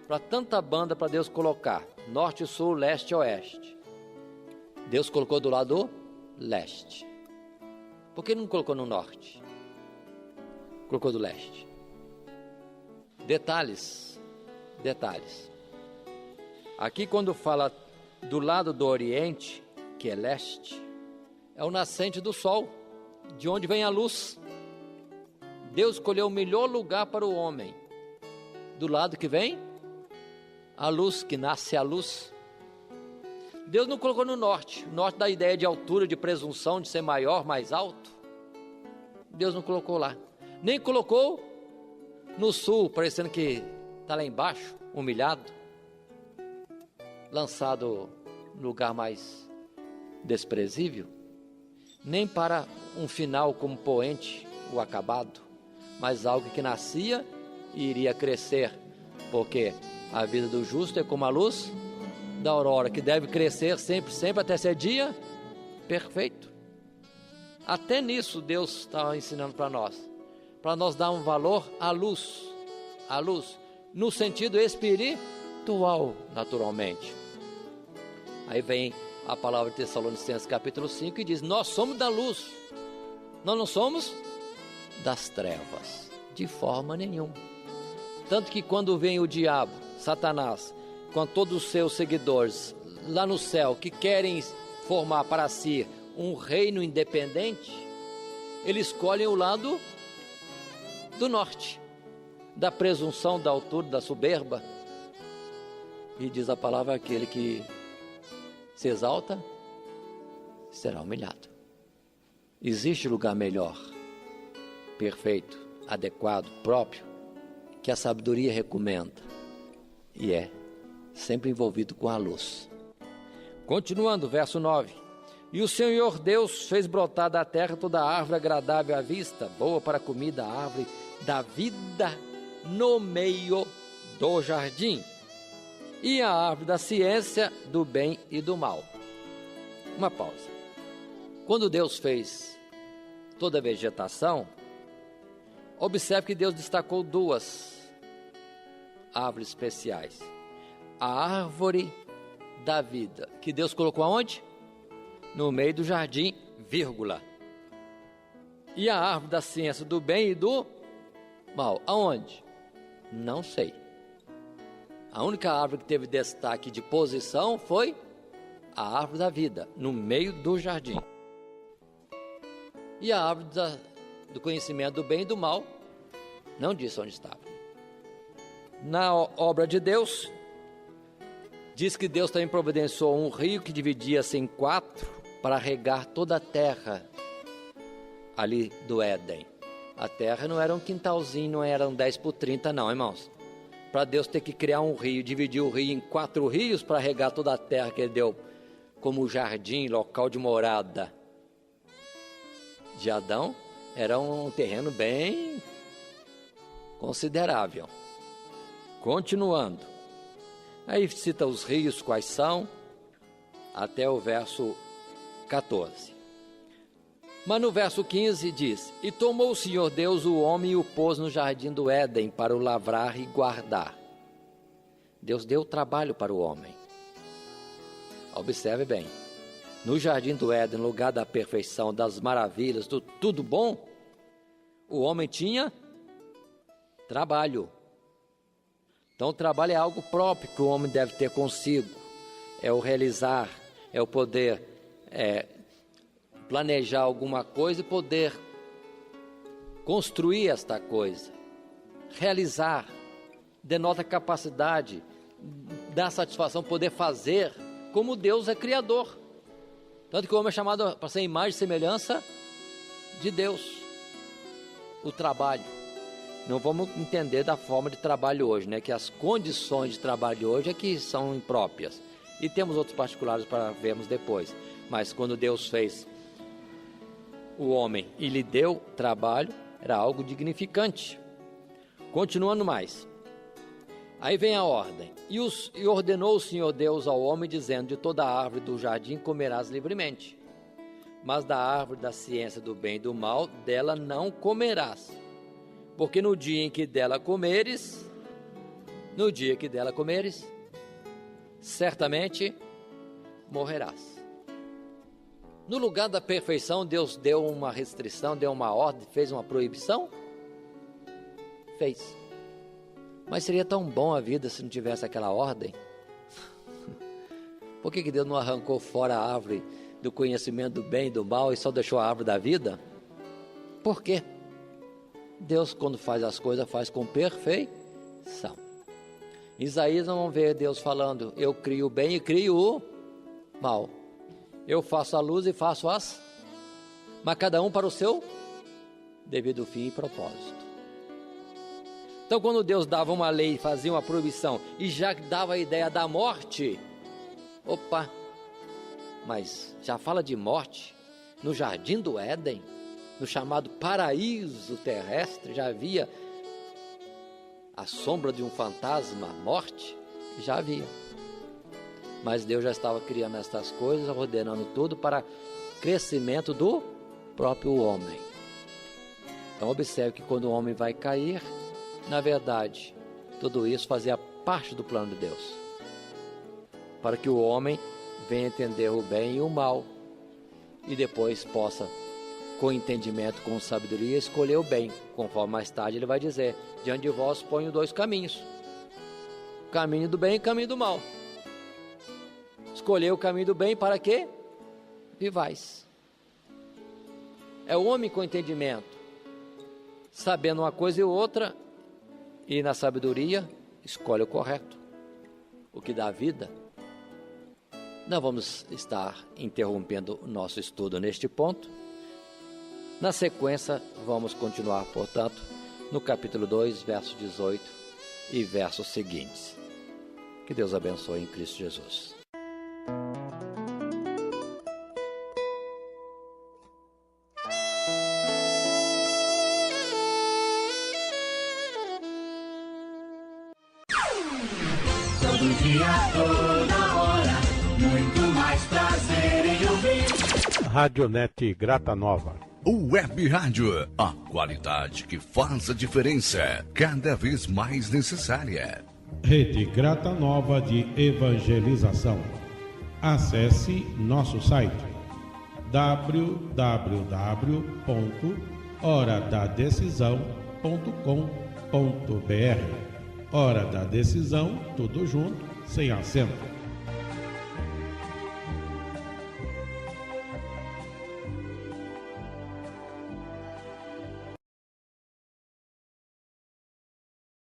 para tanta banda para Deus colocar, norte, sul, leste e oeste. Deus colocou do lado leste. Por que não colocou no norte? Colocou do leste. Detalhes. Aqui quando fala do lado do Oriente, que é leste, é o nascente do sol, de onde vem a luz. Deus escolheu o melhor lugar para o homem. Do lado que vem a luz, que nasce a luz. Deus não colocou no norte. O norte dá a ideia de altura, de presunção, de ser maior, mais alto. Deus não colocou lá. Nem colocou no sul, parecendo que está lá embaixo, humilhado, lançado no lugar mais desprezível. Nem para um final como poente, o acabado, mas algo que nascia e iria crescer, porque a vida do justo é como a luz da aurora, que deve crescer sempre, sempre, até ser dia perfeito. Até nisso Deus está ensinando para nós dar um valor à luz, no sentido espiritual, naturalmente. Aí vem a palavra de Tessalonicenses capítulo 5 e diz: nós somos da luz, nós não somos das trevas, de forma nenhuma. Tanto que quando vem o diabo, Satanás, com todos os seus seguidores lá no céu, que querem formar para si um reino independente, eles escolhem o lado do norte, da presunção, da altura, da soberba. E diz a palavra: aquele que se exalta será humilhado. Existe lugar melhor, perfeito, adequado, próprio, que a sabedoria recomenda, e é sempre envolvido com a luz. Continuando, verso 9: e o Senhor Deus fez brotar da terra toda árvore agradável à vista, boa para a comida, a árvore da vida no meio do jardim, e a árvore da ciência do bem e do mal. Uma pausa. Quando Deus fez toda a vegetação, observe que Deus destacou duas árvores especiais. A árvore da vida, que Deus colocou aonde? No meio do jardim, vírgula. E a árvore da ciência do bem e do mal, aonde? Não sei. A única árvore que teve destaque de posição foi a árvore da vida, no meio do jardim. E a árvore do conhecimento do bem e do mal, não disse onde estava. Na obra de Deus, diz que Deus também providenciou um rio que dividia-se em 4 para regar toda a terra ali do Éden. A terra não era um quintalzinho, não era um 10 por 30 não, irmãos. Para Deus ter que criar um rio, dividir o rio em 4 rios para regar toda a terra que Ele deu como jardim, local de morada de Adão, era um terreno bem considerável. Continuando, aí cita os rios quais são, até o verso 14. Mas no verso 15 diz: e tomou o Senhor Deus o homem e o pôs no jardim do Éden para o lavrar e guardar. Deus deu trabalho para o homem. Observe bem, no jardim do Éden, lugar da perfeição, das maravilhas, do tudo bom, o homem tinha trabalho. Então o trabalho é algo próprio que o homem deve ter consigo. É o realizar, é o poder planejar alguma coisa e poder construir esta coisa. Realizar denota capacidade, dá satisfação, poder fazer como Deus é criador. Tanto que o homem é chamado para ser imagem e semelhança de Deus. O trabalho. Não vamos entender da forma de trabalho hoje, né? Que as condições de trabalho hoje é que são impróprias. E temos outros particulares para vermos depois. Mas quando Deus fez o homem e lhe deu trabalho, era algo dignificante. Continuando mais. Aí vem a ordem. E ordenou o Senhor Deus ao homem, dizendo: de toda a árvore do jardim comerás livremente, mas da árvore da ciência do bem e do mal, dela não comerás, porque no dia que dela comeres, certamente morrerás. No lugar da perfeição, Deus deu uma restrição, deu uma ordem, fez uma proibição? Fez. Mas seria tão bom a vida se não tivesse aquela ordem? Por que Deus não arrancou fora a árvore do conhecimento do bem e do mal e só deixou a árvore da vida? Por quê? Deus, quando faz as coisas, faz com perfeição. Em Isaías, nós vamos ver Deus falando: eu crio o bem e crio o mal. Eu faço a luz e faço as... mas cada um para o seu devido fim e propósito. Então, quando Deus dava uma lei, fazia uma proibição e já dava a ideia da morte, opa, mas já fala de morte no jardim do Éden, no chamado paraíso terrestre, já havia a sombra de um fantasma, morte, já havia. Mas Deus já estava criando estas coisas, ordenando tudo para crescimento do próprio homem. Então observe que quando o homem vai cair, na verdade, tudo isso fazia parte do plano de Deus, para que o homem venha entender o bem e o mal, e depois possa, com entendimento, com sabedoria, escolher o bem, conforme mais tarde ele vai dizer: diante de vós ponho 2 caminhos, o caminho do bem e o caminho do mal. Escolher o caminho do bem para que vivais. É o homem com entendimento, sabendo uma coisa e outra, e na sabedoria escolhe o correto, o que dá vida. Nós vamos estar interrompendo o nosso estudo neste ponto. Na sequência, vamos continuar, portanto, no capítulo 2, versos 18 e versos seguintes. Que Deus abençoe em Cristo Jesus. Todo dia, toda hora, muito mais prazer em ouvir. Radionete Grata Nova. Web Rádio, a qualidade que faz a diferença, cada vez mais necessária. Rede Grata Nova de Evangelização. Acesse nosso site www.horadadecisão.com.br. Hora da Decisão, tudo junto, sem acento.